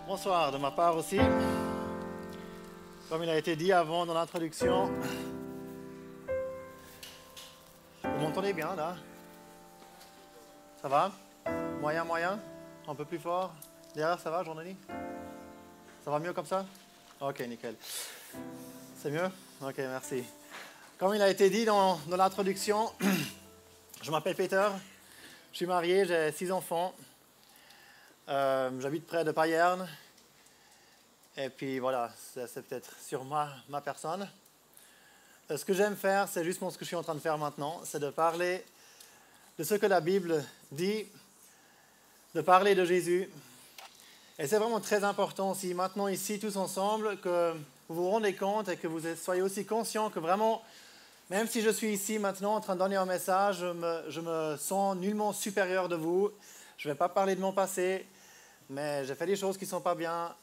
Bonsoir de ma part aussi. Comme il a été dit avant dans l'introduction, vous m'entendez bien là? Ça va? Moyen, moyen? Un peu plus fort? Derrière, ça va, journaliste? Ça va mieux comme ça? Ok, nickel. C'est mieux? Ok, merci. Comme il a été dit dans l'introduction, je m'appelle Peter, je suis marié, j'ai 6 enfants. J'habite près de Payerne. Et puis voilà, c'est peut-être sur ma personne. Ce que j'aime faire, c'est justement ce que je suis en train de faire maintenant, c'est de parler de ce que la Bible dit, de parler de Jésus. Et c'est vraiment très important aussi, maintenant ici, tous ensemble, que vous vous rendez compte et que vous soyez aussi conscients que vraiment, même si je suis ici maintenant en train de donner un message, je me sens nullement supérieur de vous. Je ne vais pas parler de mon passé, mais j'ai fait des choses qui ne sont pas bien.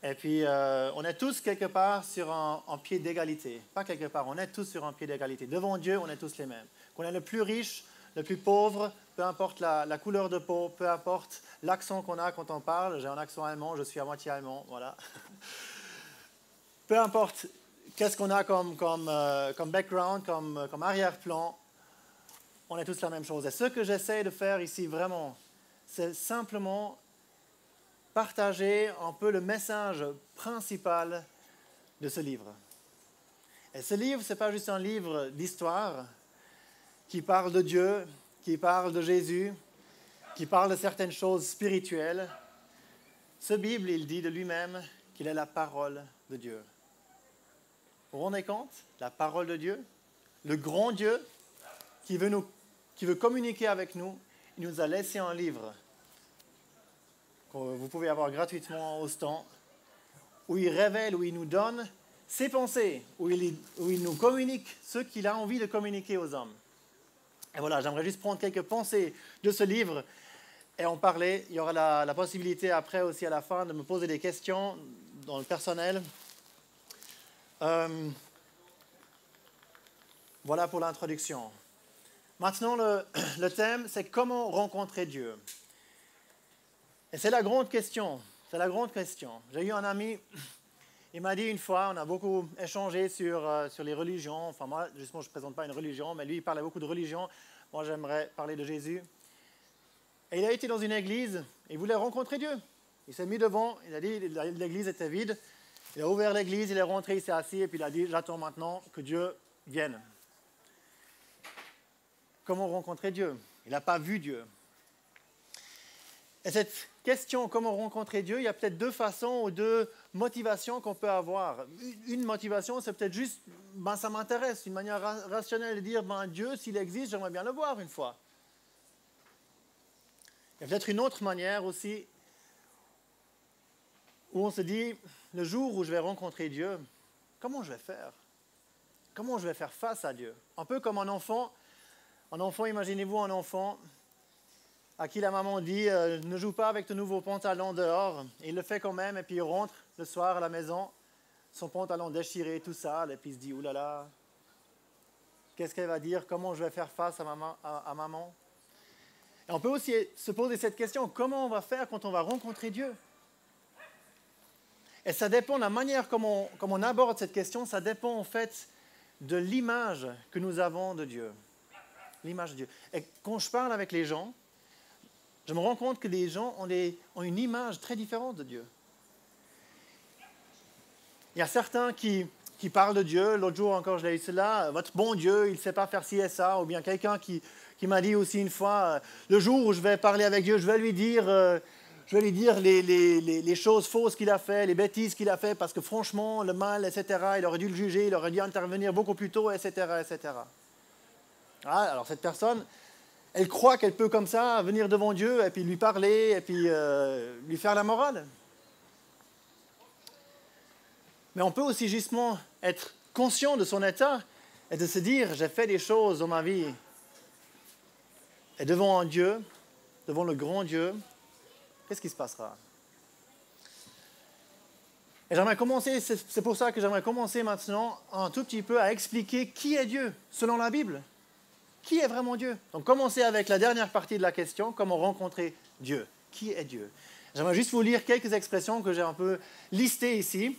Et puis, on est tous quelque part sur un pied d'égalité. Pas quelque part, on est tous sur un pied d'égalité. Devant Dieu, on est tous les mêmes. Qu'on est le plus riche, le plus pauvre, peu importe la couleur de peau, peu importe l'accent qu'on a quand on parle. J'ai un accent allemand, je suis à moitié allemand, voilà. Peu importe qu'est-ce qu'on a comme background, comme arrière-plan, on est tous la même chose. Et ce que j'essaie de faire ici, vraiment, c'est simplement partager un peu le message principal de ce livre. Et ce livre, ce n'est pas juste un livre d'histoire qui parle de Dieu, qui parle de Jésus, qui parle de certaines choses spirituelles. Ce Bible, il dit de lui-même qu'il est la parole de Dieu. Vous vous rendez compte? La parole de Dieu, le grand Dieu qui veut communiquer avec nous, il nous a laissé un livre que vous pouvez avoir gratuitement au stand, où il révèle, où il nous donne ses pensées, où il nous communique ce qu'il a envie de communiquer aux hommes. Et voilà, j'aimerais juste prendre quelques pensées de ce livre et en parler. Il y aura la possibilité après aussi à la fin de me poser des questions dans le personnel. Voilà pour l'introduction. Maintenant, le thème, c'est comment rencontrer Dieu. Et c'est la grande question. C'est la grande question. J'ai eu un ami, il m'a dit une fois, on a beaucoup échangé sur les religions. Enfin, moi, justement, je ne présente pas une religion, mais lui, il parlait beaucoup de religion. Moi, j'aimerais parler de Jésus. Et il a été dans une église, et il voulait rencontrer Dieu. Il s'est mis devant, il a dit, l'église était vide. Il a ouvert l'église, il est rentré, il s'est assis, et puis il a dit, j'attends maintenant que Dieu vienne. Comment rencontrer Dieu? Il n'a pas vu Dieu. Et cette question, comment rencontrer Dieu, il y a peut-être 2 façons ou 2 motivations qu'on peut avoir. Une motivation, c'est peut-être juste, ça m'intéresse, une manière rationnelle de dire, Dieu, s'il existe, j'aimerais bien le voir une fois. Il y a peut-être une autre manière aussi, où on se dit, le jour où je vais rencontrer Dieu, comment je vais faire? Comment je vais faire face à Dieu? Un peu comme un enfant. Un enfant, imaginez-vous un enfant à qui la maman dit ne joue pas avec de nouveaux pantalons dehors. Et il le fait quand même, et puis il rentre le soir à la maison, son pantalon déchiré, tout sale, et puis il se dit oulala, qu'est-ce qu'elle va dire? Comment je vais faire face à maman? Et on peut aussi se poser cette question, comment on va faire quand on va rencontrer Dieu? Et ça dépend de la manière comme on aborde cette question, ça dépend en fait de l'image que nous avons de Dieu. L'image de Dieu. Et quand je parle avec les gens, je me rends compte que les gens ont une image très différente de Dieu. Il y a certains qui parlent de Dieu. L'autre jour encore, je l'ai eu cela. Votre bon Dieu, il ne sait pas faire ci et ça. Ou bien quelqu'un qui m'a dit aussi une fois, le jour où je vais parler avec Dieu, je vais lui dire les choses fausses qu'il a fait, les bêtises qu'il a fait, parce que franchement, le mal, etc., il aurait dû le juger, il aurait dû intervenir beaucoup plus tôt, etc., etc. Ah, alors cette personne, elle croit qu'elle peut comme ça venir devant Dieu et puis lui parler et puis lui faire la morale. Mais on peut aussi justement être conscient de son état et de se dire, j'ai fait des choses dans ma vie. Et devant un Dieu, devant le grand Dieu, qu'est-ce qui se passera? Et j'aimerais commencer, c'est pour ça que j'aimerais commencer maintenant un tout petit peu à expliquer qui est Dieu selon la Bible. Qui est vraiment Dieu? Donc, commencer avec la dernière partie de la question, comment rencontrer Dieu? Qui est Dieu? J'aimerais juste vous lire quelques expressions que j'ai un peu listées ici.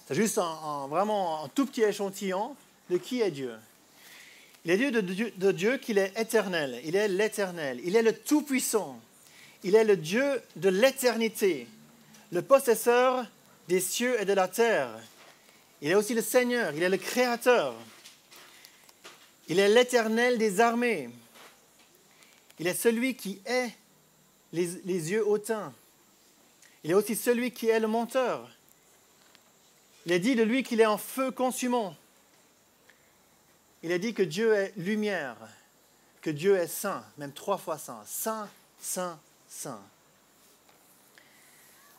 C'est juste vraiment un tout petit échantillon de qui est Dieu. Il est de Dieu qu'il est éternel. Il est l'Éternel. Il est le Tout-Puissant. Il est le Dieu de l'éternité, le possesseur des cieux et de la terre. Il est aussi le Seigneur. Il est le Créateur. Il est l'Éternel des armées. Il est celui qui est les yeux hautains. Il est aussi celui qui est le monteur. Il est dit de lui qu'il est en feu consumant. Il est dit que Dieu est lumière, que Dieu est saint, même 3 fois saint. Saint, saint, saint.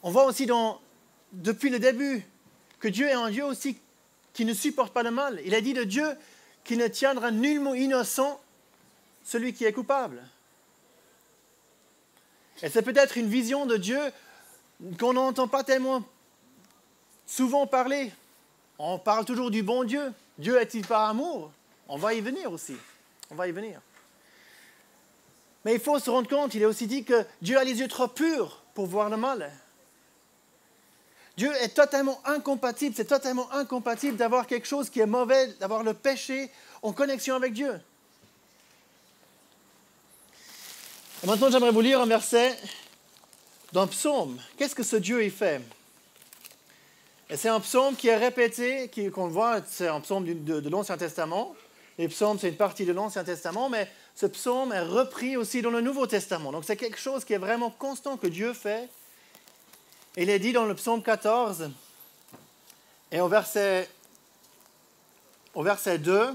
On voit aussi depuis le début que Dieu est un Dieu aussi qui ne supporte pas le mal. Il est dit de Dieu qu'il ne tiendra nullement innocent celui qui est coupable. Et c'est peut-être une vision de Dieu qu'on n'entend pas tellement souvent parler. On parle toujours du bon Dieu. Dieu est-il par amour? On va y venir aussi. On va y venir. Mais il faut se rendre compte, il est aussi dit que Dieu a les yeux trop purs pour voir le mal. Dieu est totalement incompatible. C'est totalement incompatible d'avoir quelque chose qui est mauvais, d'avoir le péché en connexion avec Dieu. Et maintenant, j'aimerais vous lire un verset d'un psaume. Qu'est-ce que ce Dieu y fait? Et c'est un psaume qui est répété, qu'on voit, c'est un psaume de l'Ancien Testament. Les psaumes, c'est une partie de l'Ancien Testament, mais ce psaume est repris aussi dans le Nouveau Testament. Donc c'est quelque chose qui est vraiment constant que Dieu fait. Et il est dit dans le psaume 14, et au verset 2,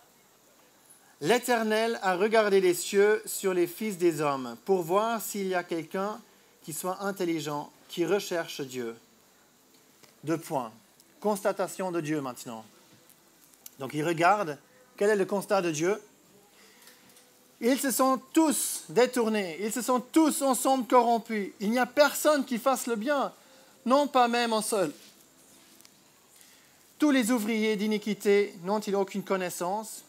« L'Éternel a regardé les cieux sur les fils des hommes pour voir s'il y a quelqu'un qui soit intelligent, qui recherche Dieu. » 2 points. Constatation de Dieu maintenant. Donc il regarde, quel est le constat de Dieu? Ils se sont tous détournés, ils se sont tous ensemble corrompus. Il n'y a personne qui fasse le bien, non pas même un seul. Tous les ouvriers d'iniquité n'ont-ils aucune connaissance?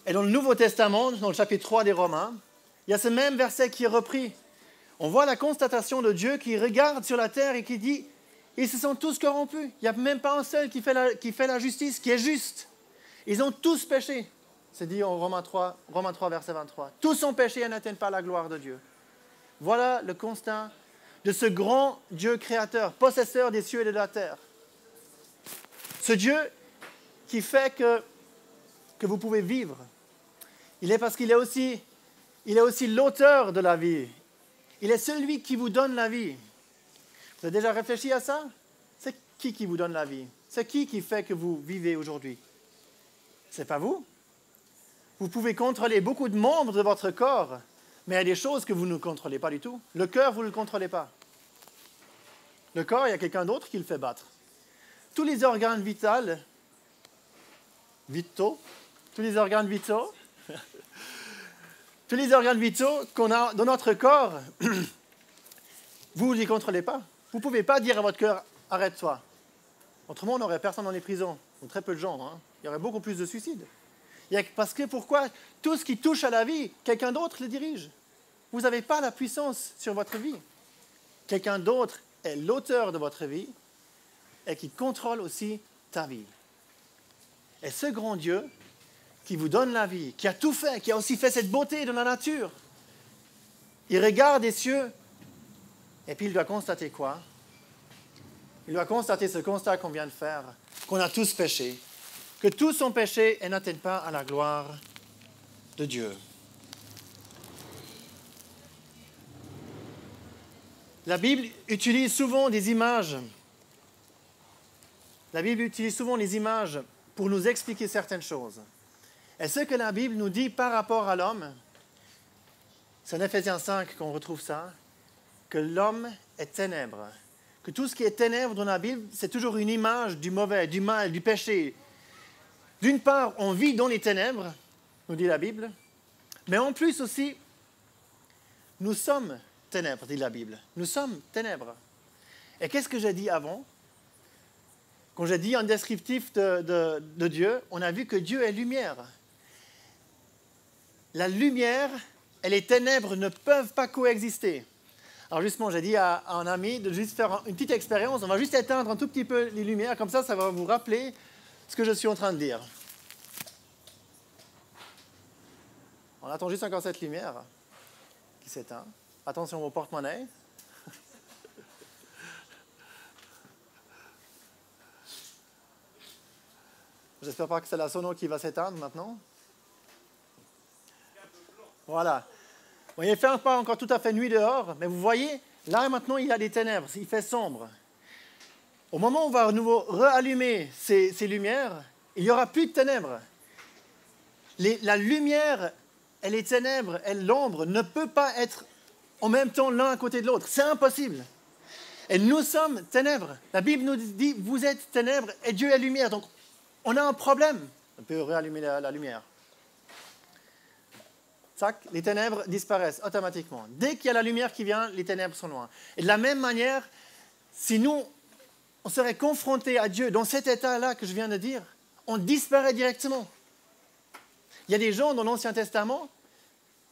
Et dans le Nouveau Testament, dans le chapitre 3 des Romains, il y a ce même verset qui est repris. On voit la constatation de Dieu qui regarde sur la terre et qui dit « Ils se sont tous corrompus. Il n'y a même pas un seul qui fait la justice, qui est juste. Ils ont tous péché. » C'est dit en Romains 3, verset 23. « Tous ont péché et n'atteignent pas la gloire de Dieu. » Voilà le constat de ce grand Dieu créateur, possesseur des cieux et de la terre. Ce Dieu qui fait que vous pouvez vivre. Il est parce qu'il est aussi l'auteur de la vie. Il est celui qui vous donne la vie. Vous avez déjà réfléchi à ça? C'est qui vous donne la vie? C'est qui fait que vous vivez aujourd'hui? Ce n'est pas vous. Vous pouvez contrôler beaucoup de membres de votre corps, mais il y a des choses que vous ne contrôlez pas du tout. Le cœur, vous ne le contrôlez pas. Le corps, il y a quelqu'un d'autre qui le fait battre. Tous les organes vitaux, tous les organes vitaux qu'on a dans notre corps, vous ne les contrôlez pas. Vous ne pouvez pas dire à votre cœur, arrête-toi. Autrement, on n'aurait personne dans les prisons, ou très peu de gens. Hein. Il y aurait beaucoup plus de suicides. Parce que pourquoi? Tout ce qui touche à la vie, quelqu'un d'autre le dirige. Vous n'avez pas la puissance sur votre vie. Quelqu'un d'autre est l'auteur de votre vie et qui contrôle aussi ta vie. Et ce grand Dieu qui vous donne la vie, qui a tout fait, qui a aussi fait cette beauté dans la nature, il regarde les cieux et puis il doit constater quoi? Il doit constater ce constat qu'on vient de faire, qu'on a tous péché, que tous ont péché et n'atteignent pas à la gloire de Dieu. La Bible utilise souvent des images. La Bible utilise souvent les images pour nous expliquer certaines choses. Et ce que la Bible nous dit par rapport à l'homme, c'est en Éphésiens 5 qu'on retrouve ça, que l'homme est ténèbres. Que tout ce qui est ténèbres dans la Bible, c'est toujours une image du mauvais, du mal, du péché. D'une part, on vit dans les ténèbres, nous dit la Bible, mais en plus aussi, nous sommes ténèbres, dit la Bible. Nous sommes ténèbres. Et qu'est-ce que j'ai dit avant? Quand j'ai dit un descriptif de Dieu, on a vu que Dieu est lumière. La lumière et les ténèbres ne peuvent pas coexister. Alors justement, j'ai dit à un ami de juste faire une petite expérience. On va juste éteindre un tout petit peu les lumières, comme ça va vous rappeler ce que je suis en train de dire. On attend juste encore cette lumière qui s'éteint. Attention au porte-monnaie. J'espère pas que c'est la sono qui va s'éteindre maintenant. Voilà. Bon, il ne fait pas encore tout à fait nuit dehors, mais vous voyez, là maintenant il y a des ténèbres, il fait sombre. Au moment où on va à nouveau rallumer ces lumières, il n'y aura plus de ténèbres. La lumière et les ténèbres et l'ombre ne peuvent pas être en même temps l'un à côté de l'autre. C'est impossible. Et nous sommes ténèbres. La Bible nous dit, vous êtes ténèbres et Dieu est lumière. Donc, on a un problème. On peut rallumer la lumière. Tac, les ténèbres disparaissent automatiquement. Dès qu'il y a la lumière qui vient, les ténèbres sont loin. Et de la même manière, si nous, on serait confrontés à Dieu dans cet état-là que je viens de dire, on disparaît directement. Il y a des gens dans l'Ancien Testament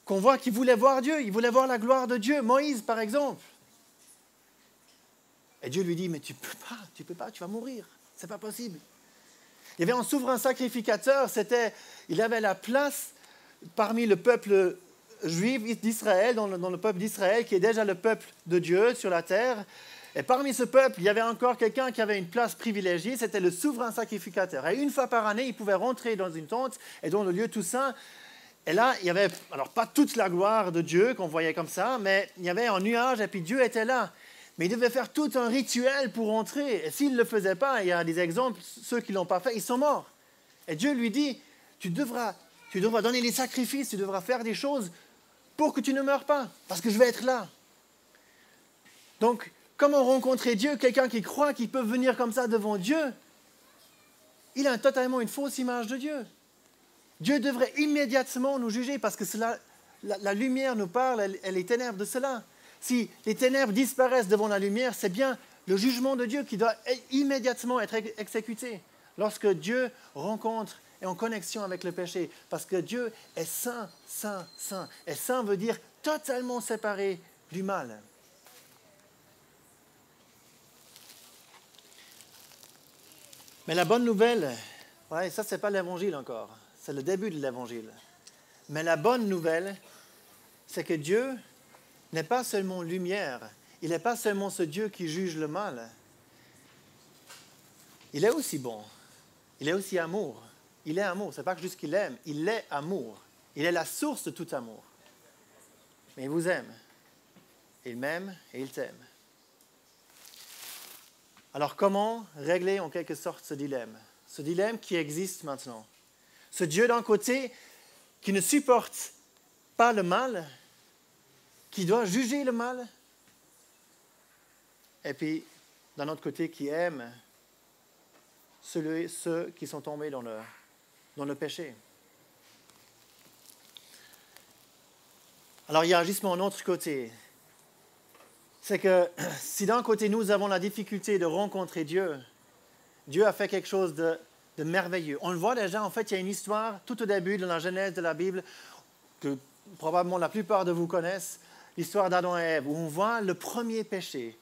qu'on voit qui voulaient voir Dieu, ils voulaient voir la gloire de Dieu. Moïse, par exemple. Et Dieu lui dit, mais tu peux pas, tu vas mourir. C'est pas possible. Il y avait un souverain sacrificateur, il avait la place parmi le peuple juif d'Israël, dans le peuple d'Israël, qui est déjà le peuple de Dieu sur la terre. Et parmi ce peuple, il y avait encore quelqu'un qui avait une place privilégiée, c'était le souverain sacrificateur. Et une fois par année, il pouvait rentrer dans une tente et dans le lieu tout saint. Et là, il y avait, alors pas toute la gloire de Dieu qu'on voyait comme ça, mais il y avait un nuage et puis Dieu était là. Mais il devait faire tout un rituel pour entrer. Et s'il ne le faisait pas, il y a des exemples, ceux qui ne l'ont pas fait, ils sont morts. Et Dieu lui dit, tu devras donner les sacrifices, tu devras faire des choses pour que tu ne meurs pas, parce que je vais être là. Donc, comment rencontrer Dieu? Quelqu'un qui croit qu'il peut venir comme ça devant Dieu, il a totalement une fausse image de Dieu. Dieu devrait immédiatement nous juger, parce que la lumière nous parle, et les ténèbres de cela. Si les ténèbres disparaissent devant la lumière, c'est bien le jugement de Dieu qui doit immédiatement être exécuté lorsque Dieu rencontre et en connexion avec le péché. Parce que Dieu est saint, saint, saint. Et saint veut dire totalement séparé du mal. Mais la bonne nouvelle, ouais, ça, ce n'est pas l'évangile encore. C'est le début de l'évangile. Mais la bonne nouvelle, c'est que Dieu n'est pas seulement lumière. Il n'est pas seulement ce Dieu qui juge le mal. Il est aussi bon. Il est aussi amour. Il est amour. Ce n'est pas juste qu'il aime. Il est amour. Il est la source de tout amour. Mais il vous aime. Il m'aime et il t'aime. Alors comment régler en quelque sorte ce dilemme? Ce dilemme qui existe maintenant. Ce Dieu d'un côté qui ne supporte pas le mal, qui doit juger le mal, et puis d'un autre côté qui aime ceux qui sont tombés dans le péché. Alors il y a justement un autre côté. C'est que si d'un côté nous avons la difficulté de rencontrer Dieu, Dieu a fait quelque chose de merveilleux. On le voit déjà, en fait, il y a une histoire tout au début de la Genèse de la Bible que probablement la plupart de vous connaissent, l'histoire d'Adam et Ève, où on voit le premier péché.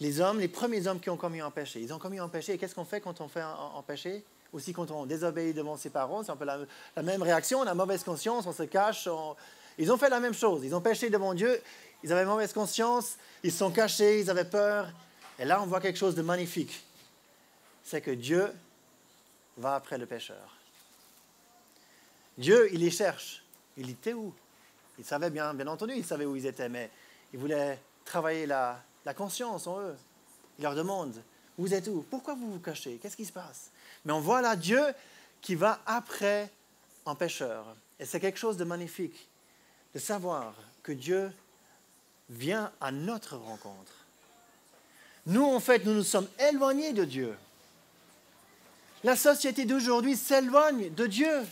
Les premiers hommes qui ont commis un péché. Ils ont commis un péché, et qu'est-ce qu'on fait quand on fait un péché? Aussi quand on désobéit devant ses parents, c'est un peu la même réaction, on a mauvaise conscience, on se cache. Ils ont fait la même chose, ils ont péché devant Dieu, ils avaient mauvaise conscience, ils se sont cachés, ils avaient peur. Et là, on voit quelque chose de magnifique. C'est que Dieu va après le pécheur. Dieu, il les cherche. Il dit, t'es où? Il savait bien entendu, il savait où ils étaient, mais il voulait travailler la conscience en eux. Il leur demande, vous êtes où? Pourquoi vous vous cachez? Qu'est-ce qui se passe? Mais on voit là Dieu qui va après un pécheur. Et c'est quelque chose de magnifique de savoir que Dieu vient à notre rencontre. Nous, en fait, nous nous sommes éloignés de Dieu. La société d'aujourd'hui s'éloigne de Dieu.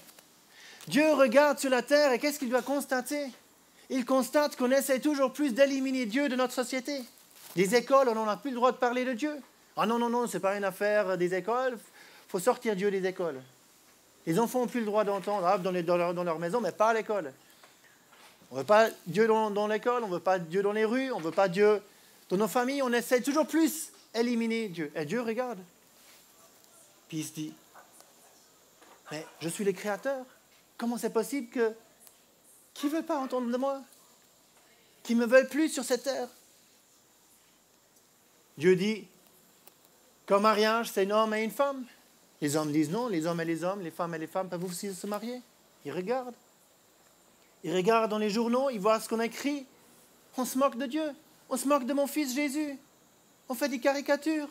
Dieu regarde sur la terre et qu'est-ce qu'il doit constater? Il constate qu'on essaie toujours plus d'éliminer Dieu de notre société. Les écoles, on n'a plus le droit de parler de Dieu. Ah non, ce n'est pas une affaire des écoles, il faut sortir Dieu des écoles. Les enfants n'ont plus le droit d'entendre dans leur maison, mais pas à l'école. On ne veut pas Dieu dans l'école, on ne veut pas Dieu dans les rues, on ne veut pas Dieu dans nos familles. On essaie toujours plus d'éliminer Dieu. Et Dieu regarde. Puis il se dit, mais je suis le Créateur. Comment c'est possible que qui ne veut pas entendre de moi? Qui ne me veulent plus sur cette terre? Dieu dit, qu'un mariage, c'est un homme et une femme. Les hommes disent non, les hommes et les hommes, les femmes et les femmes peuvent aussi se marier. Ils regardent. Ils regardent dans les journaux, ils voient ce qu'on écrit. On se moque de Dieu. On se moque de mon fils Jésus. On fait des caricatures.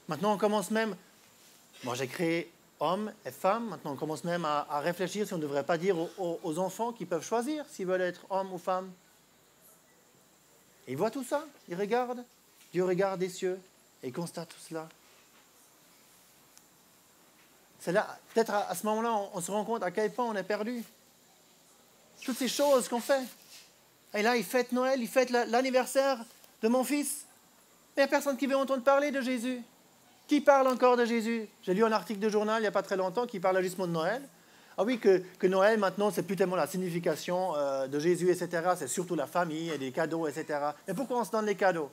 Maintenant, on commence même... Moi, j'ai créé hommes et femmes. Maintenant, on commence même à réfléchir si on ne devrait pas dire aux enfants qu'ils peuvent choisir s'ils veulent être hommes ou femmes. Et ils voient tout ça. Ils regardent. Dieu regarde des cieux et il constate tout cela. C'est là, peut-être à ce moment-là, on se rend compte à quel point on est perdu. Toutes ces choses qu'on fait. Et là, il fête Noël, il fête l'anniversaire de mon fils. Il n'y a personne qui veut entendre parler de Jésus. Qui parle encore de Jésus? J'ai lu un article de journal il n'y a pas très longtemps qui parle justement de Noël. Ah oui, que Noël, maintenant, c'est plus tellement la signification de Jésus, etc. C'est surtout la famille et des cadeaux, etc. Mais pourquoi on se donne des cadeaux?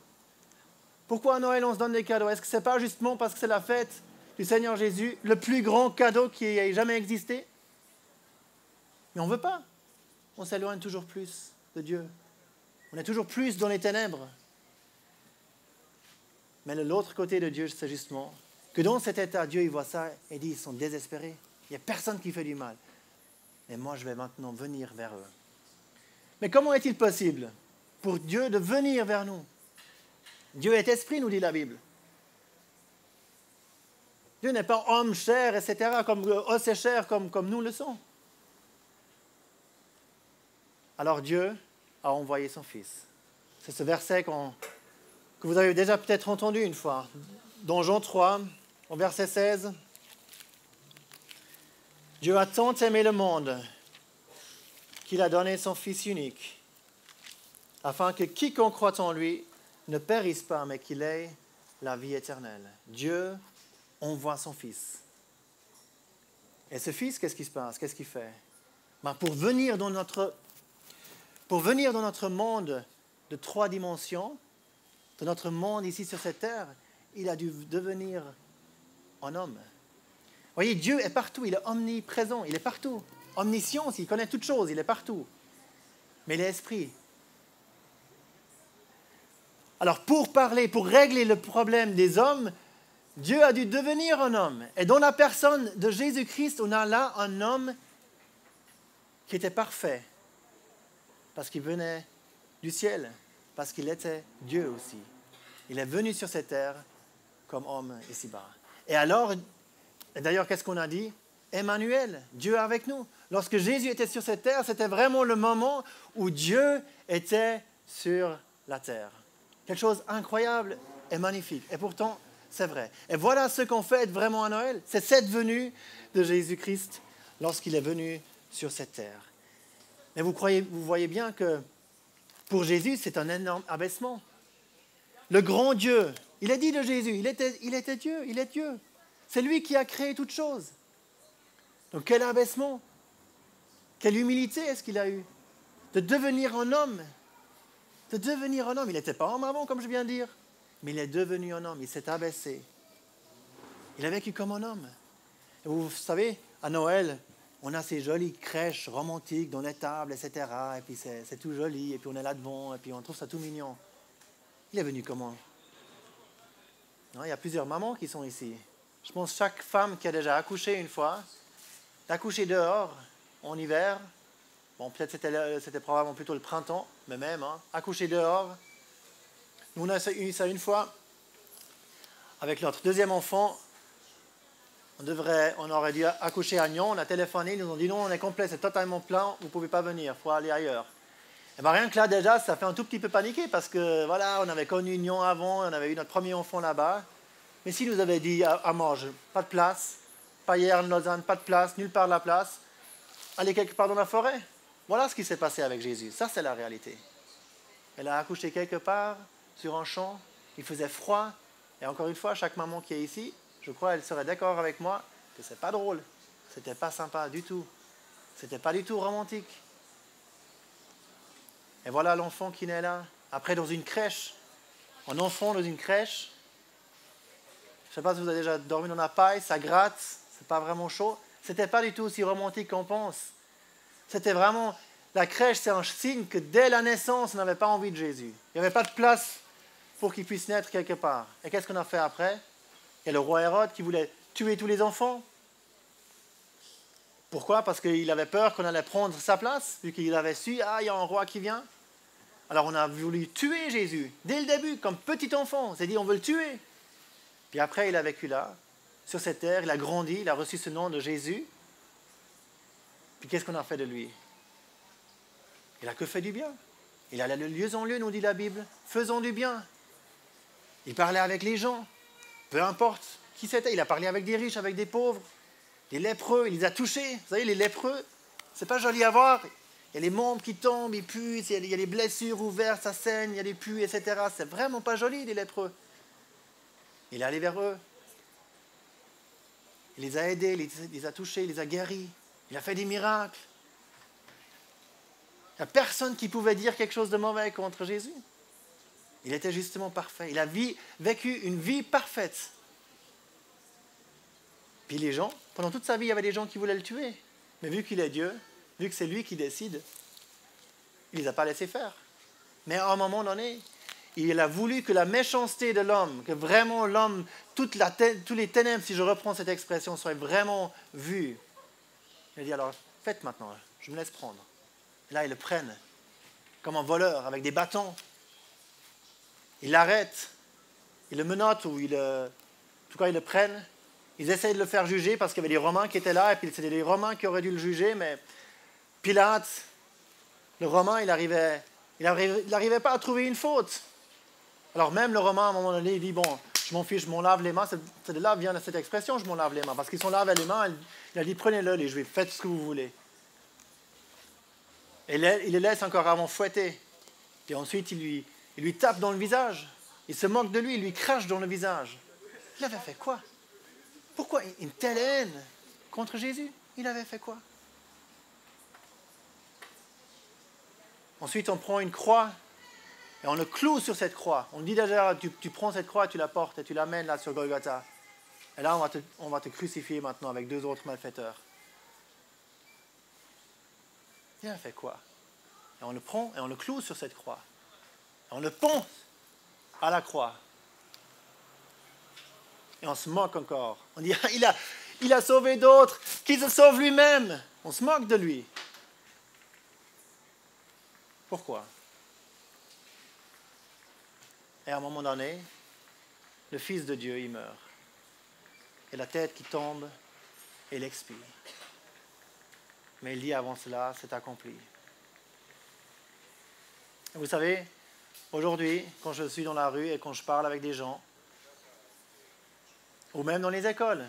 Pourquoi à Noël, on se donne des cadeaux? Est-ce que ce n'est pas justement parce que c'est la fête du Seigneur Jésus, le plus grand cadeau qui ait jamais existé? Mais on ne veut pas. On s'éloigne toujours plus de Dieu. On est toujours plus dans les ténèbres. Mais de l'autre côté de Dieu, c'est justement que dans cet état, Dieu il voit ça et dit, ils sont désespérés. Il n'y a personne qui fait du mal. Et moi, je vais maintenant venir vers eux. Mais comment est-il possible pour Dieu de venir vers nous? Dieu est esprit, nous dit la Bible. Dieu n'est pas homme, chair, etc., comme os et chair, comme nous le sommes. Alors Dieu a envoyé son Fils. C'est ce verset que vous avez déjà peut-être entendu une fois. Dans Jean 3, au verset 16. Dieu a tant aimé le monde qu'il a donné son Fils unique, afin que quiconque croit en lui ne périsse pas, mais qu'il ait la vie éternelle. Dieu envoie son Fils. Et ce Fils, qu'est-ce qui se passe? Qu'est-ce qu'il fait? Pour venir dans notre monde de 3 dimensions, de notre monde ici sur cette terre, il a dû devenir un homme. Vous voyez, Dieu est partout, il est omniprésent, il est partout. Omniscience, il connaît toutes choses, il est partout. Mais il est esprit. Alors pour régler le problème des hommes, Dieu a dû devenir un homme. Et dans la personne de Jésus-Christ, on a là un homme qui était parfait. Parce qu'il venait du ciel, parce qu'il était Dieu aussi. Il est venu sur cette terre comme homme ici-bas. Et alors, d'ailleurs, qu'est-ce qu'on a dit? Emmanuel, Dieu avec nous. Lorsque Jésus était sur cette terre, c'était vraiment le moment où Dieu était sur la terre. Quelque chose d'incroyable et magnifique. Et pourtant, c'est vrai. Et voilà ce qu'on fête vraiment à Noël. C'est cette venue de Jésus-Christ lorsqu'il est venu sur cette terre. Mais vous voyez bien que pour Jésus, c'est un énorme abaissement. Le grand Dieu, il est dit de Jésus, il était Dieu, il est Dieu. C'est lui qui a créé toutes choses. Donc quel abaissement, quelle humilité est-ce qu'il a eu de devenir un homme. De devenir un homme. Il n'était pas homme avant, comme je viens de dire, mais il est devenu un homme, il s'est abaissé. Il a vécu comme un homme. Et vous savez, à Noël, on a ces jolies crèches romantiques dans les tables, etc. Et puis c'est tout joli, et puis on est là devant, et puis on trouve ça tout mignon. Il est venu comment? Non, il y a plusieurs mamans qui sont ici. Je pense que chaque femme qui a déjà accouché une fois, d'accoucher dehors, en hiver, bon, peut-être c'était probablement plutôt le printemps, mais même, accoucher dehors. Nous, on a eu ça une fois, avec notre deuxième enfant. On aurait dû accoucher à Nyon, on a téléphoné, ils nous ont dit non, on est complet, c'est totalement plein, vous ne pouvez pas venir, il faut aller ailleurs. Et bien rien que là déjà, ça fait un tout petit peu paniquer parce que voilà, on avait connu Nyon avant, on avait eu notre premier enfant là-bas. Mais s'ils nous avaient dit à Morges, pas de place, pas hier, Lausanne, pas de place, nulle part de la place, allez quelque part dans la forêt. Voilà ce qui s'est passé avec Jésus, ça c'est la réalité. Elle a accouché quelque part, sur un champ, il faisait froid, et encore une fois, chaque maman qui est ici, je crois qu'elle serait d'accord avec moi que c'est pas drôle, c'était pas sympa du tout. C'était pas du tout romantique. Et voilà l'enfant qui naît là. Après, dans une crèche. Un enfant dans une crèche. Je ne sais pas si vous avez déjà dormi dans la paille, ça gratte, c'est pas vraiment chaud. C'était pas du tout aussi romantique qu'on pense. C'était vraiment... La crèche, c'est un signe que dès la naissance, on n'avait pas envie de Jésus. Il n'y avait pas de place pour qu'il puisse naître quelque part. Et qu'est-ce qu'on a fait après? Il y a le roi Hérode qui voulait tuer tous les enfants. Pourquoi? Parce qu'il avait peur qu'on allait prendre sa place, vu qu'il avait su, il y a un roi qui vient. Alors on a voulu tuer Jésus, dès le début, comme petit enfant. On s'est dit, on veut le tuer. Puis après, il a vécu là, sur cette terre, il a grandi, il a reçu ce nom de Jésus. Puis qu'est-ce qu'on a fait de lui? Il n'a que fait du bien. Il allait de lieu en lieu, nous dit la Bible, faisant du bien. Il parlait avec les gens, peu importe qui c'était. Il a parlé avec des riches, avec des pauvres, des lépreux, il les a touchés. Vous savez, les lépreux, c'est pas joli à voir. Il y a les membres qui tombent, ils puent, il y a les blessures ouvertes, ça saigne, il y a des puits, etc. C'est vraiment pas joli, les lépreux. Il est allé vers eux. Il les a aidés, il les a touchés, il les a guéris. Il a fait des miracles. Il n'y a personne qui pouvait dire quelque chose de mauvais contre Jésus. Il était justement parfait. Il a vécu une vie parfaite. Puis les gens, pendant toute sa vie, il y avait des gens qui voulaient le tuer. Mais vu qu'il est Dieu, vu que c'est lui qui décide, il ne les a pas laissés faire. Mais à un moment donné, il a voulu que la méchanceté de l'homme, que vraiment l'homme, tous les ténèbres, si je reprends cette expression, soient vraiment vues. Il a dit alors, faites maintenant, je me laisse prendre. Et là, ils le prennent comme un voleur, avec des bâtons. Ils l'arrêtent, ils le menottent, ou en tout cas, ils le prennent. Ils essayent de le faire juger parce qu'il y avait des Romains qui étaient là, et puis c'était les Romains qui auraient dû le juger, mais Pilate, le Romain, il n'arrivait pas à trouver une faute. Alors même le Romain, à un moment donné, il dit, bon, je m'en fiche, je m'en lave les mains. C'est de là vient cette expression, je m'en lave les mains. Parce qu'ils sont lavés les mains, il a dit, prenez-le les Juifs, faites ce que vous voulez. Et il les laisse encore avant fouetter. Et ensuite, il lui tape dans le visage. Il se moque de lui, il lui crache dans le visage. Il avait fait quoi? Pourquoi une telle haine contre Jésus? Il avait fait quoi? Ensuite, on prend une croix et on le cloue sur cette croix. On dit déjà, tu prends cette croix, tu la portes et tu l'amènes là sur Golgotha. Et là, on va te crucifier maintenant avec 2 autres malfaiteurs. Il a fait quoi? Et on le prend et on le cloue sur cette croix. Et on le pend à la croix. Et on se moque encore. On dit, il a sauvé d'autres, qu'il se sauve lui-même. On se moque de lui. Pourquoi? Et à un moment donné, le Fils de Dieu, il meurt. Et la tête qui tombe, et il expire. Mais il dit avant cela, c'est accompli. Et vous savez, aujourd'hui, quand je suis dans la rue et quand je parle avec des gens, ou même dans les écoles,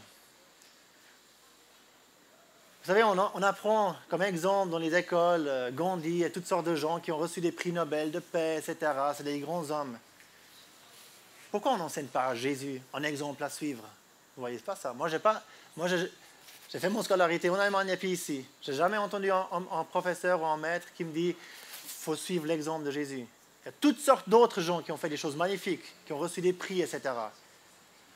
vous savez, on apprend comme exemple dans les écoles Gandhi et toutes sortes de gens qui ont reçu des prix Nobel de paix, etc. C'est des grands hommes. Pourquoi on n'enseigne pas Jésus, un exemple à suivre? Vous voyez, c'est pas ça. Moi, j'ai fait mon scolarité en Allemagne et puis ici. Je n'ai jamais entendu un professeur ou un maître qui me dit « il faut suivre l'exemple de Jésus ». Il y a toutes sortes d'autres gens qui ont fait des choses magnifiques, qui ont reçu des prix, etc.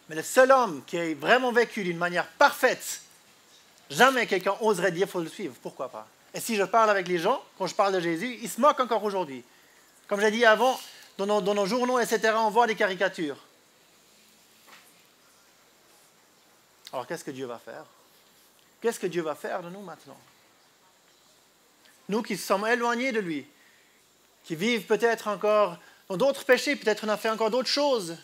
Mais le seul homme qui a vraiment vécu d'une manière parfaite, jamais quelqu'un oserait dire qu'il faut le suivre. Pourquoi pas? Et si je parle avec les gens, quand je parle de Jésus, ils se moquent encore aujourd'hui. Comme j'ai dit avant, dans nos journaux, etc., on voit des caricatures. Alors qu'est-ce que Dieu va faire? Qu'est-ce que Dieu va faire de nous maintenant? Nous qui sommes éloignés de lui, qui vivent peut-être encore dans d'autres péchés, peut-être on a fait encore d'autres choses.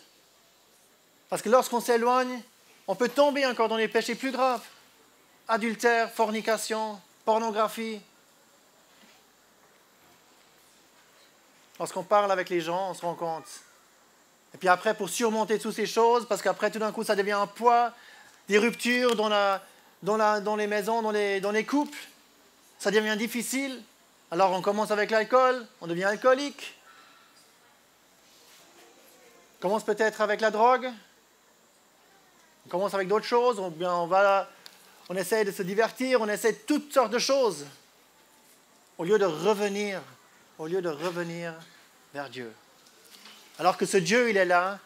Parce que lorsqu'on s'éloigne, on peut tomber encore dans les péchés plus graves. Adultère, fornication, pornographie. Lorsqu'on parle avec les gens, on se rend compte. Et puis après, pour surmonter toutes ces choses, parce qu'après, tout d'un coup, ça devient un poids, des ruptures dans les maisons, dans les couples, ça devient difficile. Alors on commence avec l'alcool, on devient alcoolique. On commence peut-être avec la drogue. On commence avec d'autres choses, on essaie de se divertir, on essaie toutes sortes de choses. au lieu de revenir vers Dieu. Alors que ce Dieu, il est là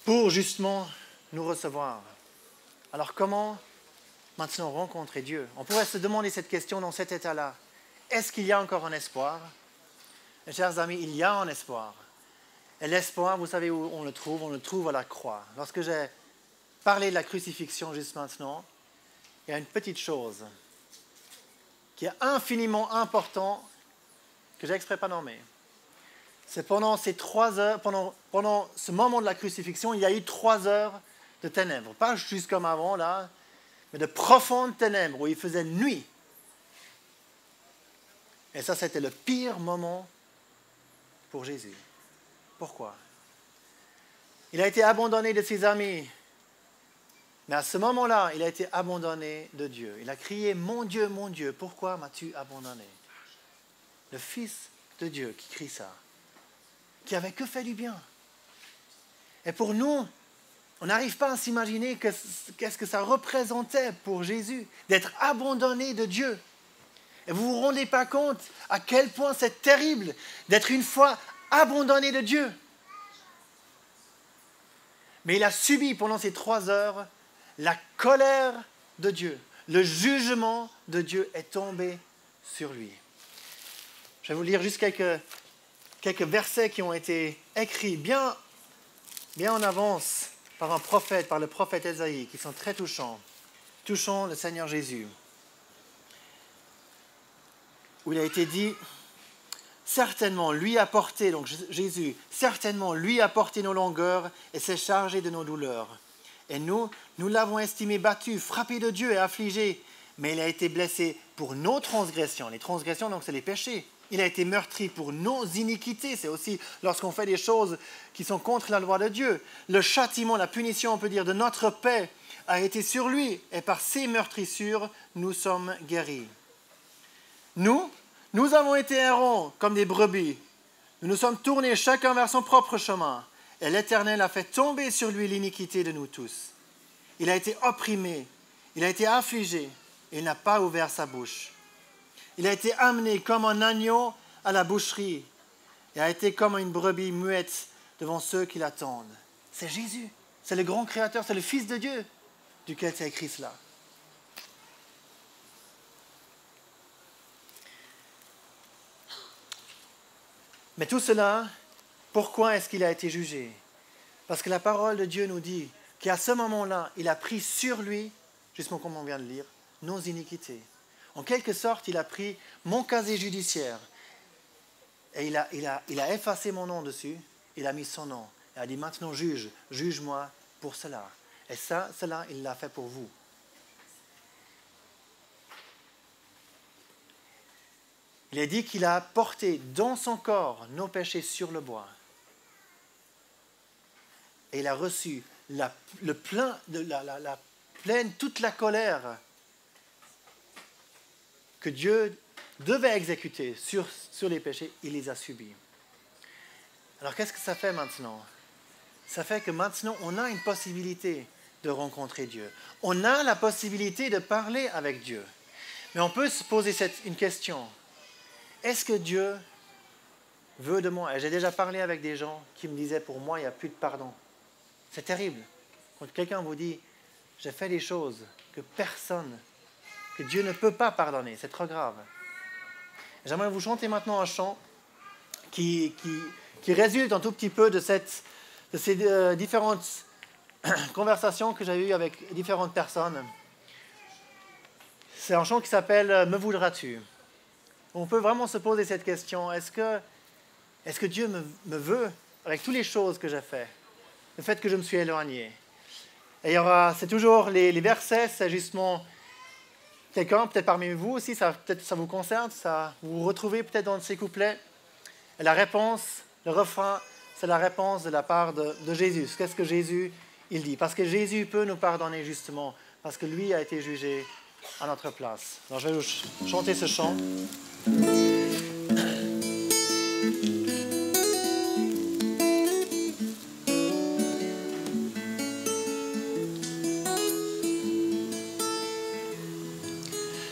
pour justement nous recevoir. Alors comment maintenant rencontrer Dieu? On pourrait se demander cette question dans cet état-là. Est-ce qu'il y a encore un espoir? Mes chers amis, il y a un espoir. Et l'espoir, vous savez où on le trouve? On le trouve à la croix. Lorsque j'ai parlé de la crucifixion juste maintenant, il y a une petite chose qui est infiniment importante que j'ai exprès pas nommée. C'est pendant ces 3 heures, pendant ce moment de la crucifixion, il y a eu 3 heures de ténèbres. Pas juste comme avant, là, mais de profondes ténèbres où il faisait nuit. Et ça, c'était le pire moment pour Jésus. Pourquoi? Il a été abandonné de ses amis. Mais à ce moment-là, il a été abandonné de Dieu. Il a crié, mon Dieu, pourquoi m'as-tu abandonné? Le Fils de Dieu qui crie ça, qui avait que fait du bien. Et pour nous, on n'arrive pas à s'imaginer qu'est-ce que ça représentait pour Jésus, d'être abandonné de Dieu. Et vous ne vous rendez pas compte à quel point c'est terrible d'être une fois abandonné de Dieu. Mais il a subi pendant ces 3 heures la colère de Dieu. Le jugement de Dieu est tombé sur lui. Je vais vous lire juste quelques versets qui ont été écrits bien en avance par le prophète Ésaïe, qui sont très touchants le Seigneur Jésus. Où il a été dit, certainement lui a porté, donc Jésus, certainement lui a porté nos longueurs et s'est chargé de nos douleurs. Et nous l'avons estimé battu, frappé de Dieu et affligé, mais il a été blessé pour nos transgressions. Les transgressions, donc c'est les péchés. Il a été meurtri pour nos iniquités. C'est aussi lorsqu'on fait des choses qui sont contre la loi de Dieu. Le châtiment, la punition, on peut dire, de notre paix a été sur lui. Et par ses meurtrissures, nous sommes guéris. Nous avons été errants comme des brebis. Nous nous sommes tournés chacun vers son propre chemin. Et l'Éternel a fait tomber sur lui l'iniquité de nous tous. Il a été opprimé, il a été affligé, et il n'a pas ouvert sa bouche. Il a été amené comme un agneau à la boucherie, et a été comme une brebis muette devant ceux qui l'attendent. C'est Jésus, c'est le grand Créateur, c'est le Fils de Dieu duquel c'est écrit cela. Mais tout cela, pourquoi est-ce qu'il a été jugé? Parce que la parole de Dieu nous dit qu'à ce moment-là, il a pris sur lui, justement comme on vient de lire, nos iniquités. En quelque sorte, il a pris mon casier judiciaire et il a effacé mon nom dessus, il a mis son nom. Il a dit maintenant juge-moi pour cela. Et cela, il l'a fait pour vous. Il est dit qu'il a porté dans son corps nos péchés sur le bois. Et il a reçu toute la colère que Dieu devait exécuter sur les péchés, il les a subis. Alors qu'est-ce que ça fait maintenant? Ça fait que maintenant on a une possibilité de rencontrer Dieu. On a la possibilité de parler avec Dieu. Mais on peut se poser une question. Est-ce que Dieu veut de moi? Et j'ai déjà parlé avec des gens qui me disaient, pour moi, il n'y a plus de pardon. C'est terrible. Quand quelqu'un vous dit, j'ai fait des choses que Dieu ne peut pas pardonner, c'est trop grave. J'aimerais vous chanter maintenant un chant qui résulte un tout petit peu de ces différentes conversations que j'ai eues avec différentes personnes. C'est un chant qui s'appelle « Me voudras-tu ». On peut vraiment se poser cette question, est-ce que Dieu me veut avec toutes les choses que j'ai faites, le fait que je me suis éloigné? Et c'est toujours les versets, c'est justement quelqu'un, peut-être parmi vous aussi, peut-être ça vous concerne, vous vous retrouvez peut-être dans ces couplets. Et la réponse, le refrain, c'est la réponse de la part de Jésus. Qu'est-ce que Jésus, il dit? Parce que Jésus peut nous pardonner justement, parce que lui a été jugé à notre place. Alors je vais vous chanter ce chant.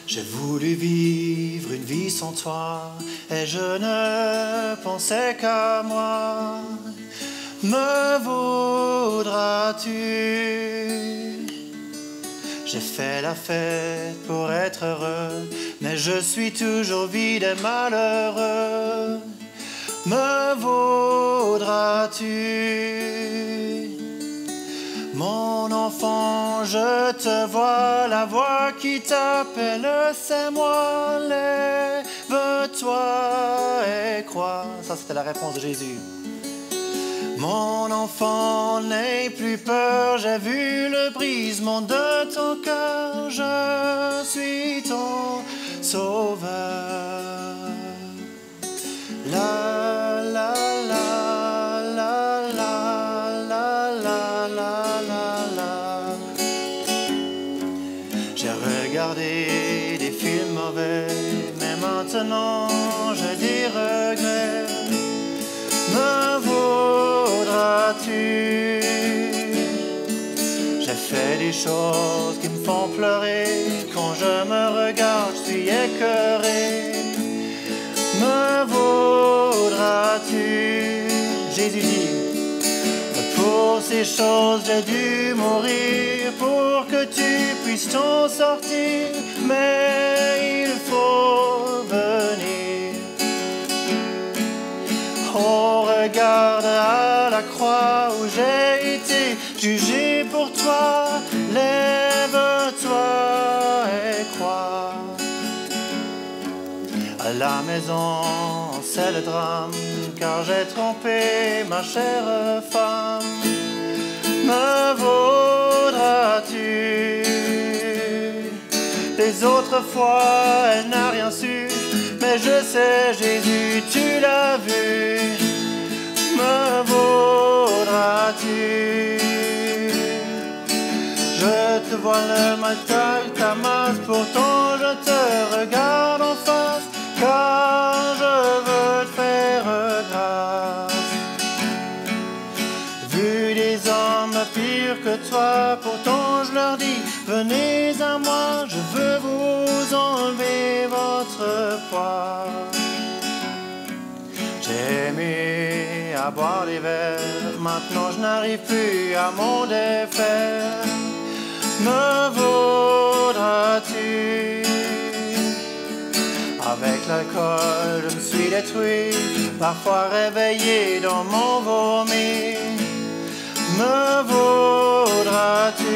J'ai voulu vivre une vie sans toi, et je ne pensais qu'à moi. Me voudras-tu? J'ai fait la fête pour être heureux, mais je suis toujours vide et malheureux. Me voudras-tu? Mon enfant, je te vois, la voix qui t'appelle, c'est moi. Lève-toi et crois. Ça, c'était la réponse de Jésus. Mon enfant, n'aie plus peur, j'ai vu le brisement de ton cœur, je suis ton sauveur. La la la la la la la la la. J'ai regardé des films mauvais, mais maintenant j'ai des regrets. Me voudras-tu? J'ai fait des choses qui me font pleurer. Quand je me regarde, je suis écœuré. Me voudras-tu? Jésus dit, pour ces choses j'ai dû mourir, pour que tu puisses t'en sortir, mais il faut venir. Oh, regarde à la croix où j'ai été jugé pour toi, lève-toi et crois. À la maison, c'est le drame, car j'ai trompé ma chère femme. Me voudras-tu? Les autres fois, elle n'a rien su, mais je sais, Jésus, tu l'as vu. Me voudras-tu? Je te vois le mal ta masse, pourtant je te regarde en face, car je veux te faire grâce. Vu des hommes pires que toi, pourtant je leur dis, venez à moi, je veux vous enlever votre poids. J'ai aimé à boire des verres, maintenant je n'arrive plus à m'en défaire. Me voudras-tu? Avec l'alcool je me suis détruit, parfois réveillé dans mon vomi. Me voudras-tu?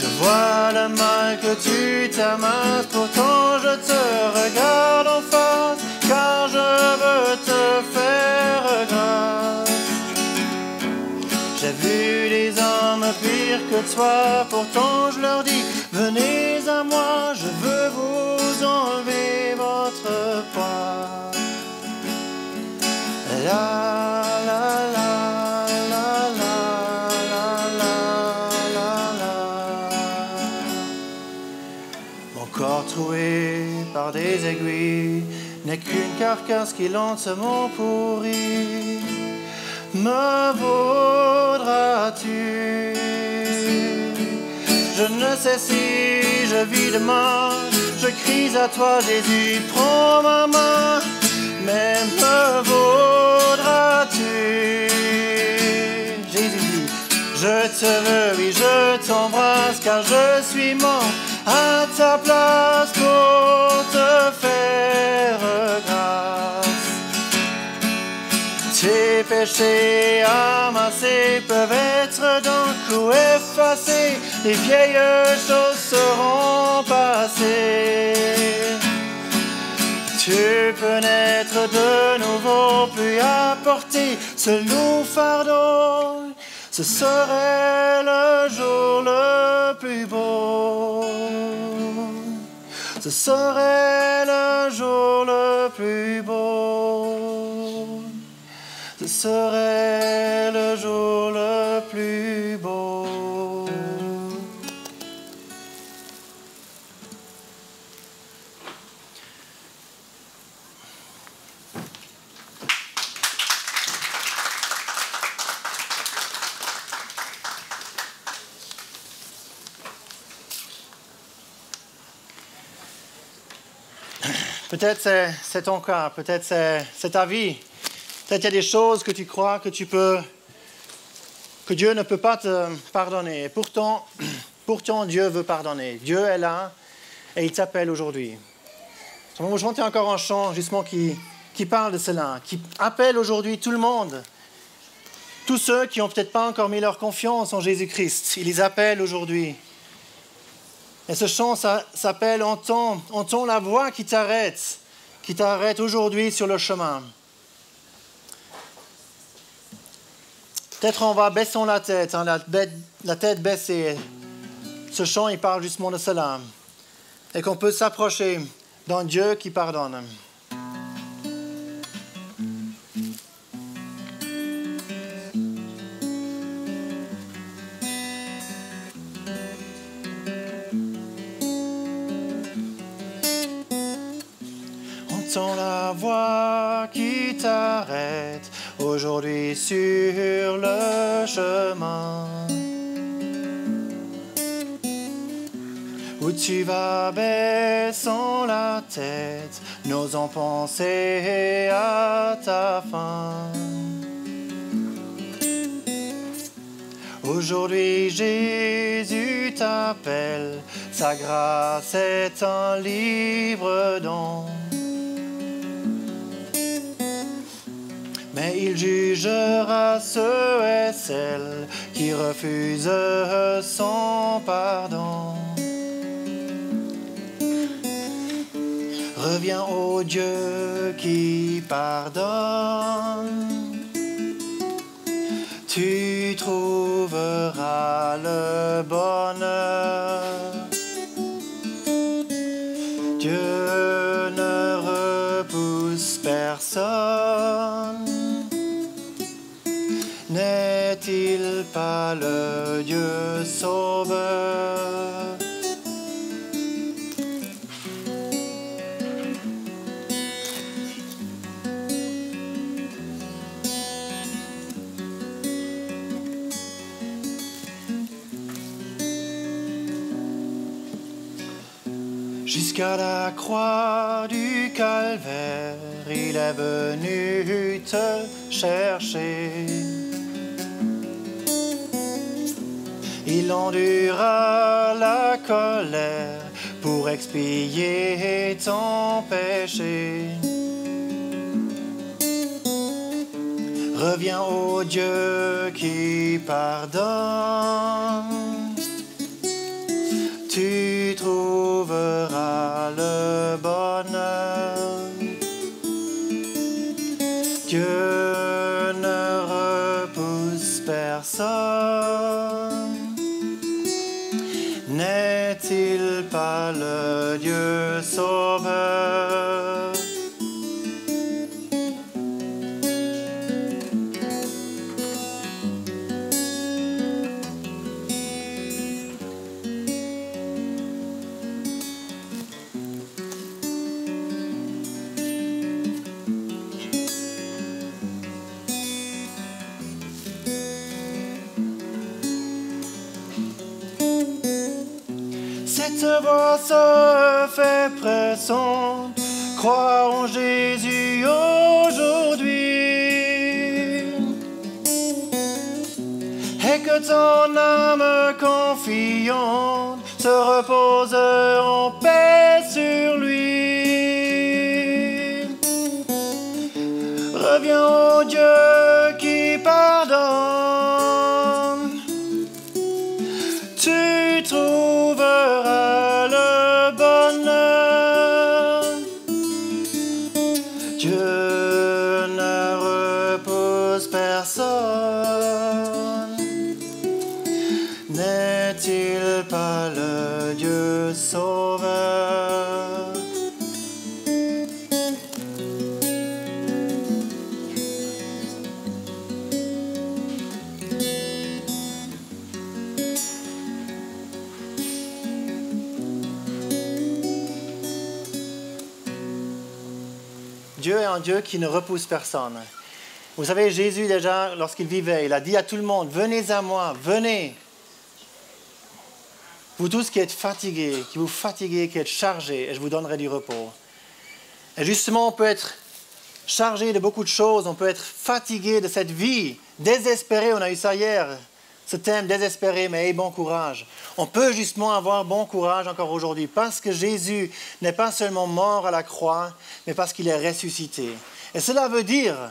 Je vois le mal que tu t'amasses, pourtant je te regarde en face, car je veux te faire grâce. J'ai vu des hommes pires que toi, pourtant je leur dis, venez à moi, je veux vous enlever votre poids. La la la la la la la la la. Mon corps troué par des aiguilles n'est qu'une carcasse qui lentement pourrit. Me voudras-tu? Je ne sais si je vis demain, je crie à toi Jésus, prends ma main, mais me voudras-tu? Jésus dit, je te veux, oui je t'embrasse, car je suis mort à ta place pour te faire grâce. Tes péchés amassés peuvent être d'un coup effacés, les vieilles choses seront passées. Tu peux naître de nouveau, plus à porter ce lourd fardeau. Ce serait le jour le plus beau. Ce serait le jour le plus beau. Ce serait le jour le plus beau. Peut-être c'est ton cas, peut-être c'est ta vie. Peut-être il y a des choses que tu crois que Dieu ne peut pas te pardonner. Et pourtant, Dieu veut pardonner. Dieu est là et il t'appelle aujourd'hui. Je vais chanter encore un chant justement qui parle de cela, qui appelle aujourd'hui tout le monde. Tous ceux qui n'ont peut-être pas encore mis leur confiance en Jésus-Christ, il les appelle aujourd'hui. Et ce chant s'appelle « Entends la voix qui t'arrête aujourd'hui sur le chemin ». Peut-être on va baisser la tête, la tête baissée. Ce chant, il parle justement de cela. Et qu'on peut s'approcher d'un Dieu qui pardonne. Entends la voix qui t'arrête aujourd'hui sur le chemin. Où tu vas baissant la tête, n'osant penser à ta fin. Aujourd'hui Jésus t'appelle, sa grâce est un libre don. Mais il jugera ceux et celles qui refusent son pardon. Reviens au Dieu qui pardonne. Tu trouveras le bonheur. Dieu ne repousse personne. N'est-il pas le Dieu sauveur? Jusqu'à la croix du calvaire, il est venu te chercher. Il endura la colère pour expier ton péché. Reviens au Dieu qui pardonne. Tu trouveras le bonheur. Dieu ne repousse personne. N'est-il pas le Dieu sauveur? Cette voix se fait pressante, crois en Jésus aujourd'hui, et que ton âme confiante se repose en paix sur lui. Reviens au Dieu qui pardonne. Tu trouveras le bonheur. Dieu ne repousse personne. N'est-il pas le Dieu sauveur? Dieu est un Dieu qui ne repousse personne. Vous savez, Jésus déjà, lorsqu'il vivait, il a dit à tout le monde, « Venez à moi, venez !» Vous tous qui êtes fatigués, qui êtes chargés, et je vous donnerai du repos. Et justement, on peut être chargé de beaucoup de choses, on peut être fatigué de cette vie, désespéré, on a eu ça hier, ce thème désespéré, mais aie bon courage. On peut justement avoir bon courage encore aujourd'hui, parce que Jésus n'est pas seulement mort à la croix, mais parce qu'il est ressuscité. Et cela veut dire,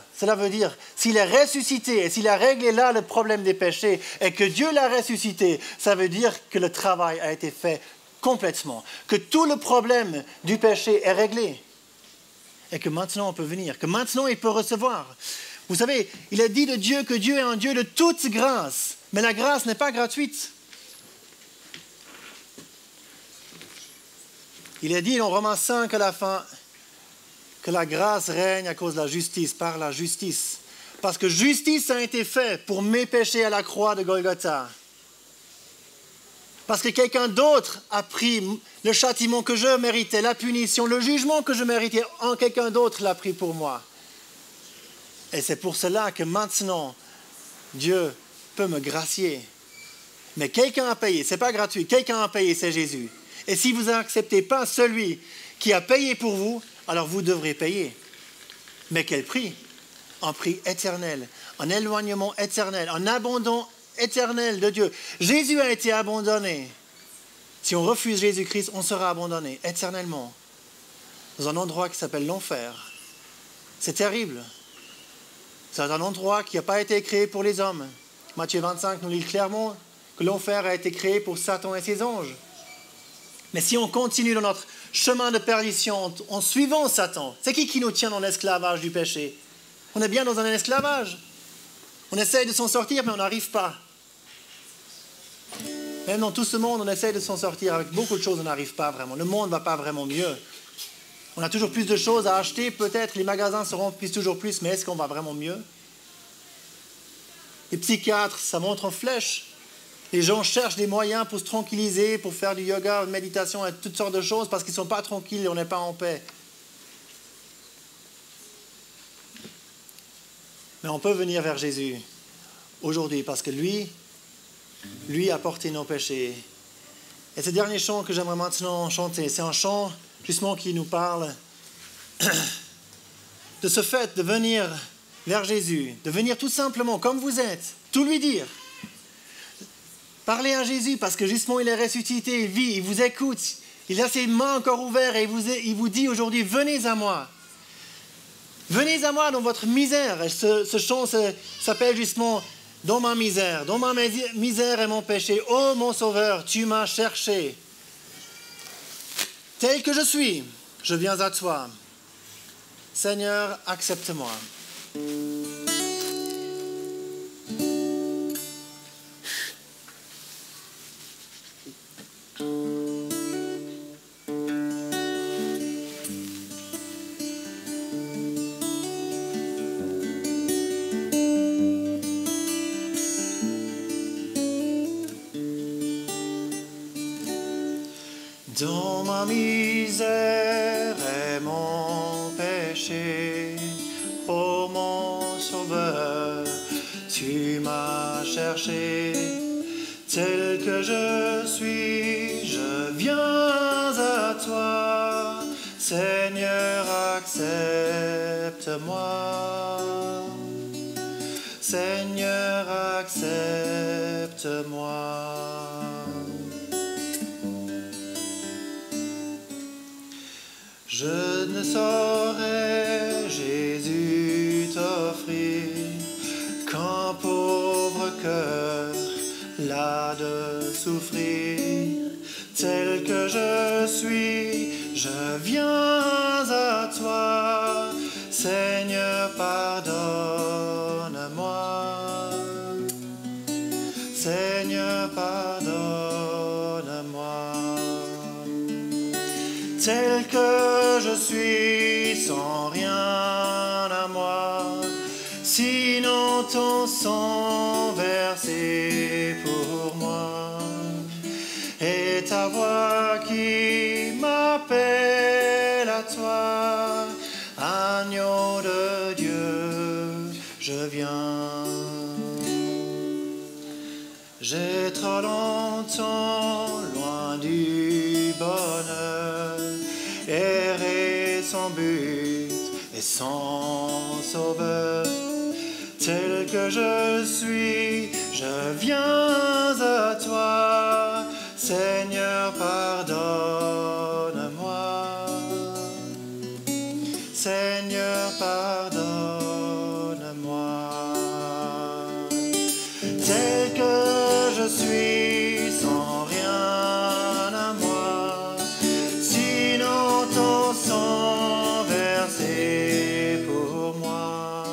s'il est ressuscité et s'il a réglé là le problème des péchés et que Dieu l'a ressuscité, ça veut dire que le travail a été fait complètement, que tout le problème du péché est réglé et que maintenant on peut venir, que maintenant il peut recevoir. Vous savez, il est dit de Dieu que Dieu est un Dieu de toute grâce, mais la grâce n'est pas gratuite. Il est dit dans Romains 5 à la fin que la grâce règne à cause de la justice, par la justice. Parce que justice a été faite pour mes péchés à la croix de Golgotha. Parce que quelqu'un d'autre a pris le châtiment que je méritais, la punition, le jugement que je méritais, quelqu'un d'autre l'a pris pour moi. Et c'est pour cela que maintenant, Dieu peut me gracier. Mais quelqu'un a payé, ce n'est pas gratuit, quelqu'un a payé, c'est Jésus. Et si vous n'acceptez pas celui qui a payé pour vous, alors vous devrez payer. Mais quel prix? Un prix éternel, un éloignement éternel, un abandon éternel de Dieu. Jésus a été abandonné. Si on refuse Jésus-Christ, on sera abandonné éternellement dans un endroit qui s'appelle l'enfer. C'est terrible. C'est un endroit qui n'a pas été créé pour les hommes. Matthieu 25 nous dit clairement que l'enfer a été créé pour Satan et ses anges. Mais si on continue dans notre chemin de perdition en suivant Satan, c'est qui nous tient dans l'esclavage du péché? On est bien dans un esclavage. On essaye de s'en sortir, mais on n'arrive pas. Même dans tout ce monde, on essaye de s'en sortir. Avec beaucoup de choses, on n'arrive pas vraiment. Le monde ne va pas vraiment mieux. On a toujours plus de choses à acheter, peut-être. Les magasins se remplissent toujours plus, mais est-ce qu'on va vraiment mieux? Les psychiatres, ça monte en flèche. Les gens cherchent des moyens pour se tranquilliser, pour faire du yoga, de méditation et toutes sortes de choses parce qu'ils ne sont pas tranquilles et on n'est pas en paix. Mais on peut venir vers Jésus aujourd'hui parce que lui a porté nos péchés. Et ce dernier chant que j'aimerais maintenant chanter, c'est un chant justement qui nous parle de ce fait de venir vers Jésus, de venir tout simplement comme vous êtes, tout lui dire. Parlez à Jésus parce que justement il est ressuscité, il vit, il vous écoute, il a ses mains encore ouvertes et il vous dit aujourd'hui, venez à moi. Venez à moi dans votre misère. Et ce chant s'appelle justement « Dans ma misère et mon péché, ô mon Sauveur, tu m'as cherché. Tel que je suis, je viens à toi. Seigneur, accepte-moi. » Dans ma misère et mon péché, ô mon Sauveur, tu m'as cherché. Tel que je suis, je viens à toi. Seigneur, accepte-moi. Seigneur, accepte-moi. Je ne saurais, Jésus, t'offrir qu'un pauvre cœur las de souffrir. Tel que je suis, je viens à toi. Seigneur, pardonne-moi. Seigneur, pardonne-moi. Tel que je suis, sans rien à moi, sinon ton sang versé pour moi, et ta voix qui m'appelle à toi, agneau de Dieu, je viens. J'ai trop longtemps loin du bonheur, erré sans but et sans sauveur. Tel que je suis, je viens à toi. Seigneur, pardonne-moi. Seigneur, pardonne-moi. Tel que je suis, sans rien à moi, sinon ton sang versé pour moi,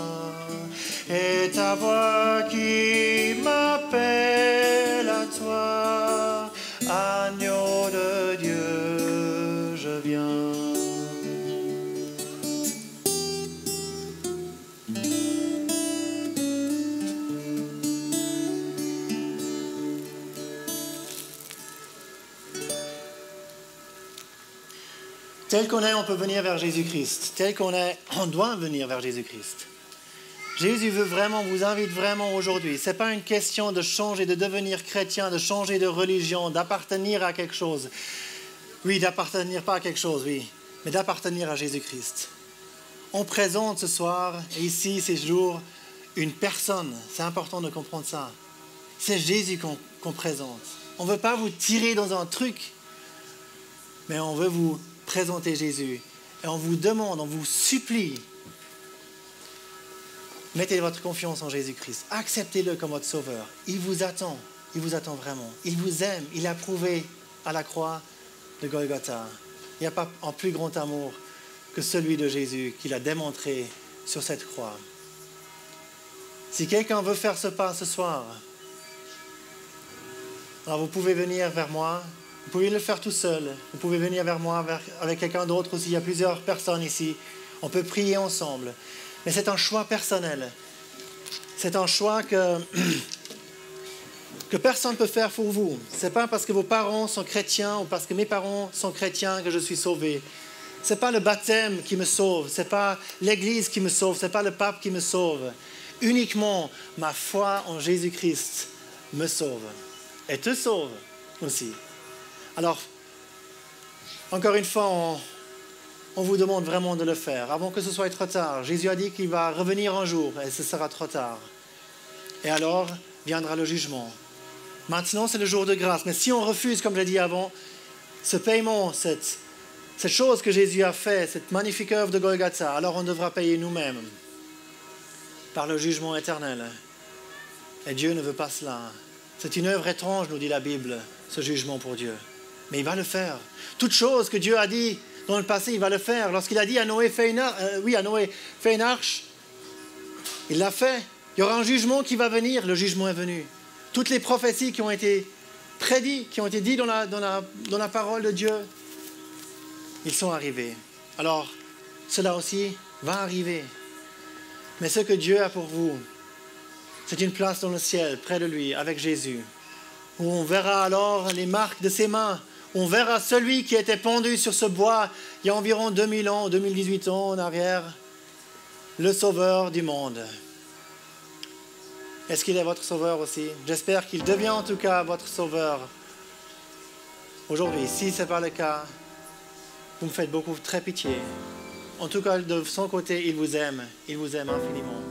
et ta voix qui m'appelle à toi, agneau de Dieu, je viens. Tel qu'on est, on peut venir vers Jésus-Christ. Tel qu'on est, on doit venir vers Jésus-Christ. Jésus vous invite vraiment aujourd'hui. Ce n'est pas une question de changer, de devenir chrétien, de changer de religion, d'appartenir à quelque chose. Oui, d'appartenir pas à quelque chose, oui, mais d'appartenir à Jésus-Christ. On présente ce soir, et ici, ces jours, une personne. C'est important de comprendre ça. C'est Jésus qu'on présente. On ne veut pas vous tirer dans un truc, mais on veut vous présenter Jésus. Et on vous demande, on vous supplie, mettez votre confiance en Jésus-Christ. Acceptez-le comme votre sauveur. Il vous attend vraiment. Il vous aime. Il a prouvé à la croix de Golgotha. Il n'y a pas un plus grand amour que celui de Jésus qu'il a démontré sur cette croix. Si quelqu'un veut faire ce pas ce soir, alors vous pouvez venir vers moi. Vous pouvez le faire tout seul. Vous pouvez venir vers moi, avec quelqu'un d'autre aussi. Il y a plusieurs personnes ici. On peut prier ensemble. Mais c'est un choix personnel. C'est un choix que personne ne peut faire pour vous. Ce n'est pas parce que vos parents sont chrétiens ou parce que mes parents sont chrétiens que je suis sauvé. Ce n'est pas le baptême qui me sauve. Ce n'est pas l'Église qui me sauve. Ce n'est pas le pape qui me sauve. Uniquement ma foi en Jésus-Christ me sauve. Et te sauve aussi. Alors, encore une fois, on vous demande vraiment de le faire, avant que ce soit trop tard. Jésus a dit qu'il va revenir un jour, et ce sera trop tard. Et alors, viendra le jugement. Maintenant, c'est le jour de grâce. Mais si on refuse, comme je l'ai dit avant, ce paiement, cette chose que Jésus a fait, cette magnifique œuvre de Golgotha, alors on devra payer nous-mêmes par le jugement éternel. Et Dieu ne veut pas cela. C'est une œuvre étrange, nous dit la Bible, ce jugement pour Dieu. Mais il va le faire. Toute chose que Dieu a dit dans le passé, il va le faire. Lorsqu'il a dit à Noé, fais une arche, il l'a fait. Il y aura un jugement qui va venir. Le jugement est venu. Toutes les prophéties qui ont été prédites, qui ont été dites dans la parole de Dieu, ils sont arrivés. Alors, cela aussi va arriver. Mais ce que Dieu a pour vous, c'est une place dans le ciel, près de lui, avec Jésus, où on verra alors les marques de ses mains. On verra celui qui était pendu sur ce bois il y a environ 2000 ans, 2018 ans en arrière, le sauveur du monde. Est-ce qu'il est votre sauveur aussi? J'espère qu'il devient en tout cas votre sauveur aujourd'hui. Si ce n'est pas le cas, vous me faites beaucoup très pitié. En tout cas, de son côté, il vous aime infiniment.